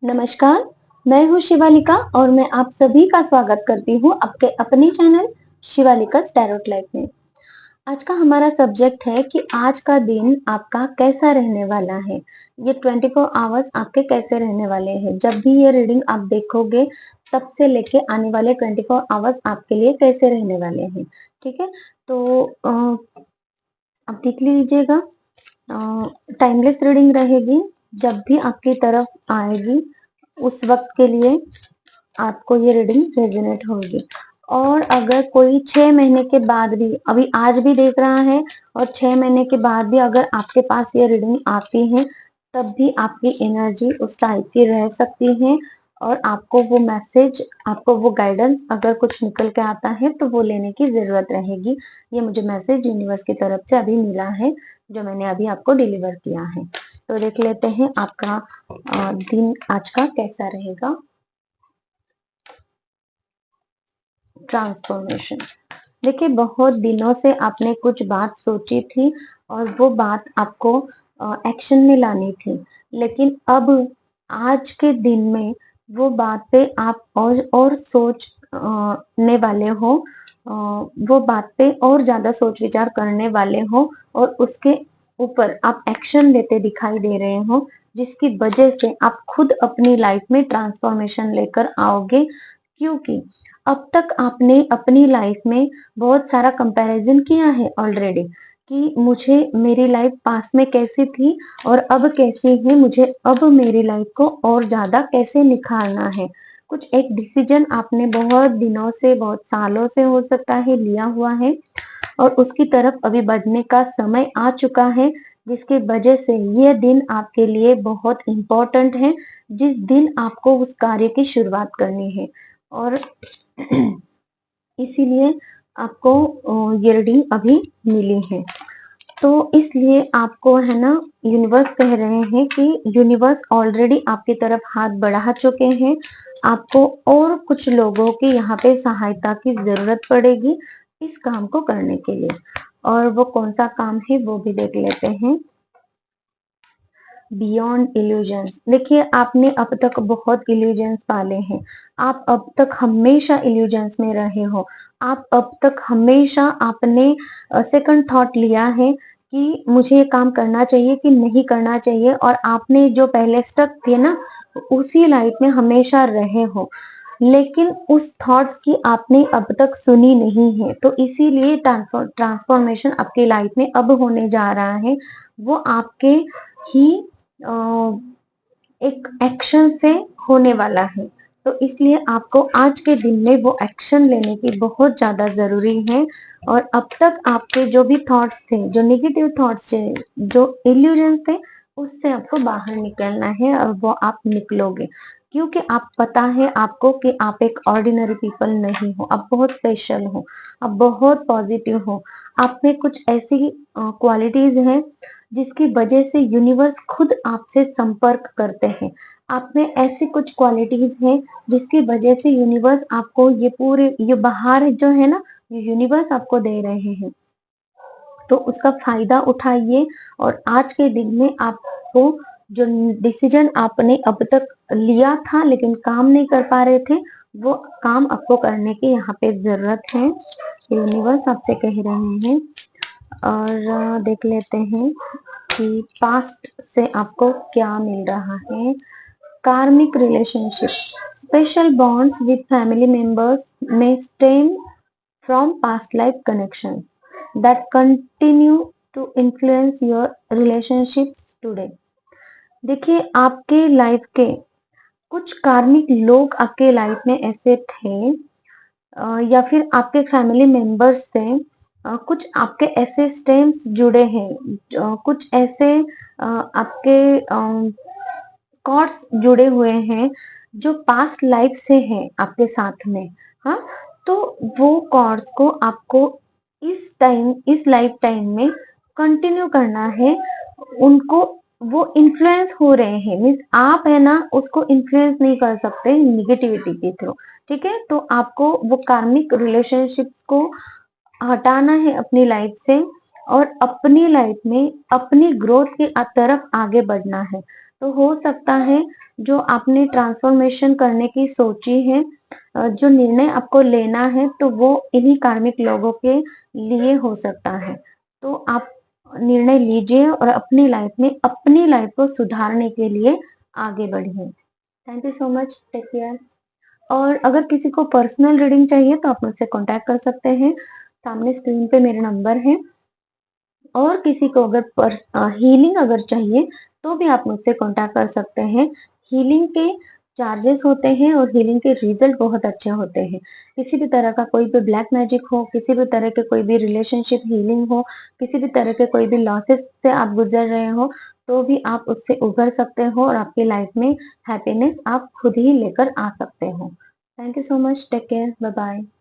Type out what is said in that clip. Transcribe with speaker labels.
Speaker 1: नमस्कार, मैं हूँ शिवालिका और मैं आप सभी का स्वागत करती हूँ आपके अपने चैनल शिवालिका टैरोट लाइफ में। आज का हमारा सब्जेक्ट है कि आज का दिन आपका कैसा रहने वाला है। ये 24 आवर्स आपके कैसे रहने वाले हैं। जब भी ये रीडिंग आप देखोगे तब से लेके आने वाले 24 आवर्स आपके लिए कैसे रहने वाले हैं। ठीक है, तो आप देख लीजिएगा। टाइमलेस रीडिंग रहेगी। जब भी आपकी तरफ आएगी उस वक्त के लिए आपको ये रीडिंग रेजोनेट होगी। और अगर कोई 6 महीने के बाद भी अभी आज भी देख रहा है और 6 महीने के बाद भी अगर आपके पास ये रीडिंग आती है तब भी आपकी एनर्जी उस टाइप की रह सकती है और आपको वो मैसेज, आपको वो गाइडेंस अगर कुछ निकल के आता है तो वो लेने की जरूरत रहेगी। ये मुझे मैसेज यूनिवर्स की तरफ से अभी मिला है जो मैंने अभी आपको डिलीवर किया है। तो देख लेते हैं आपका दिन आज का कैसा रहेगा। ट्रांसफॉर्मेशन। देखिए, बहुत दिनों से आपने कुछ बात सोची थी और वो बात आपको एक्शन में लानी थी, लेकिन अब आज के दिन में वो बात पे आप और सोचने वाले हो। वो बात पे और ज्यादा सोच विचार करने वाले हो और उसके ऊपर आप एक्शन लेते दिखाई दे रहे हो, जिसकी वजह से आप खुद अपनी लाइफ में ट्रांसफॉर्मेशन लेकर आओगे। क्योंकि अब तक आपने अपनी लाइफ में बहुत सारा कंपैरिजन किया है ऑलरेडी कि मुझे मेरी लाइफ पास में कैसी थी और अब कैसी है, मुझे अब मेरी लाइफ को और ज्यादा कैसे निखारना है। कुछ एक डिसीजन आपने बहुत दिनों से, बहुत सालों से हो सकता है लिया हुआ है और उसकी तरफ अभी बढ़ने का समय आ चुका है, जिसकी वजह से यह दिन आपके लिए बहुत इम्पोर्टेंट है। जिस दिन आपको उस कार्य की शुरुआत करनी है और इसीलिए आपको ये रीडिंग अभी मिली है। तो इसलिए आपको है ना, यूनिवर्स कह रहे हैं कि यूनिवर्स ऑलरेडी आपकी तरफ हाथ बढ़ा चुके हैं। आपको और कुछ लोगों की यहाँ पे सहायता की जरूरत पड़ेगी इस काम को करने के लिए। और वो कौन सा काम है वो भी देख लेते हैं। Beyond illusions. देखिए, आपने अब तक बहुत इल्यूजन्स पाले हैं। आप अब तक हमेशा इल्यूजन्स में रहे हो। आप अब तक हमेशा आपने सेकंड थॉट लिया है कि मुझे ये काम करना चाहिए कि नहीं करना चाहिए, और आपने जो पहले स्टक थे ना उसी लाइफ में हमेशा रहे हो, लेकिन उस थॉट्स की आपने अब तक सुनी नहीं है। तो इसीलिए ट्रांसफॉर्मेशन आपकी लाइफ में अब होने जा रहा है। वो आपके ही एक एक्शन से होने वाला है। तो इसलिए आपको आज के दिन में वो एक्शन लेने की बहुत ज्यादा जरूरी है। और अब तक आपके जो भी थॉट्स थे, जो नेगेटिव थॉट्स थे, जो इल्यूजन्स थे, उससे आपको बाहर निकलना है और वो आप निकलोगे। क्योंकि आप पता है आपको कि आप एक ऑर्डिनरी पीपल नहीं हो, आप बहुत स्पेशल हो, आप बहुत पॉजिटिव हो। आप में कुछ ऐसी क्वालिटीज हैं जिसकी वजह से यूनिवर्स खुद आपसे संपर्क करते हैं। आप में ऐसी कुछ क्वालिटीज हैं जिसकी वजह से यूनिवर्स आपको ये पूरे ये बहार जो है ना, ये यूनिवर्स आपको दे रहे हैं। तो उसका फायदा उठाइए और आज के दिन में आपको जो डिसीजन आपने अब तक लिया था लेकिन काम नहीं कर पा रहे थे, वो काम आपको करने की यहाँ पे जरूरत है। यूनिवर्स आपसे कह रहे हैं। और देख लेते हैं कि पास्ट से आपको क्या मिल रहा है। कार्मिक relationship. Special bonds with family members में stem from past life connections that continue to influence your relationships today। देखिए, आपके लाइफ के कुछ कार्मिक लोग आपके लाइफ में ऐसे थे या फिर आपके फैमिली मेंबर्स से कुछ आपके ऐसे स्टेम्स जुड़े हैं, कुछ ऐसे आपके कॉर्ड्स जुड़े हुए हैं जो पास्ट लाइफ से हैं आपके साथ में। हाँ, तो वो कॉर्ड्स को आपको इस लाइफ टाइम में कंटिन्यू करना है। उनको वो इन्फ्लुएंस हो रहे हैं, मीन्स आप है ना उसको इन्फ्लुएंस नहीं कर सकते निगेटिविटी के थ्रू। ठीक है, तो आपको वो कार्मिक रिलेशनशिप्स को हटाना है अपनी लाइफ से और अपनी लाइफ में अपनी ग्रोथ की तरफ आगे बढ़ना है। तो हो सकता है जो आपने ट्रांसफॉर्मेशन करने की सोची है, जो निर्णय आपको लेना है, तो वो इन्हीं कार्मिक लोगों के लिए हो सकता है। तो आप निर्णय लीजिए और अपनी लाइफ को सुधारने के लिए आगे बढ़िए। Thank you so much. Take care. और अगर किसी को पर्सनल रीडिंग चाहिए तो आप मुझसे कॉन्टैक्ट कर सकते हैं। सामने स्क्रीन पे मेरा नंबर है। और किसी को अगर हीलिंग अगर चाहिए तो भी आप मुझसे कॉन्टैक्ट कर सकते हैं। हीलिंग के चार्जेस होते हैं और हीलिंग के रिजल्ट बहुत अच्छे होते हैं। किसी भी तरह का कोई भी ब्लैक मैजिक हो, किसी भी तरह के कोई भी रिलेशनशिप हीलिंग हो, किसी भी तरह के कोई भी लॉसेस से आप गुजर रहे हो, तो भी आप उससे उभर सकते हो और आपकी लाइफ में हैप्पीनेस आप खुद ही लेकर आ सकते हो। Thank you so much. Take care. Bye bye.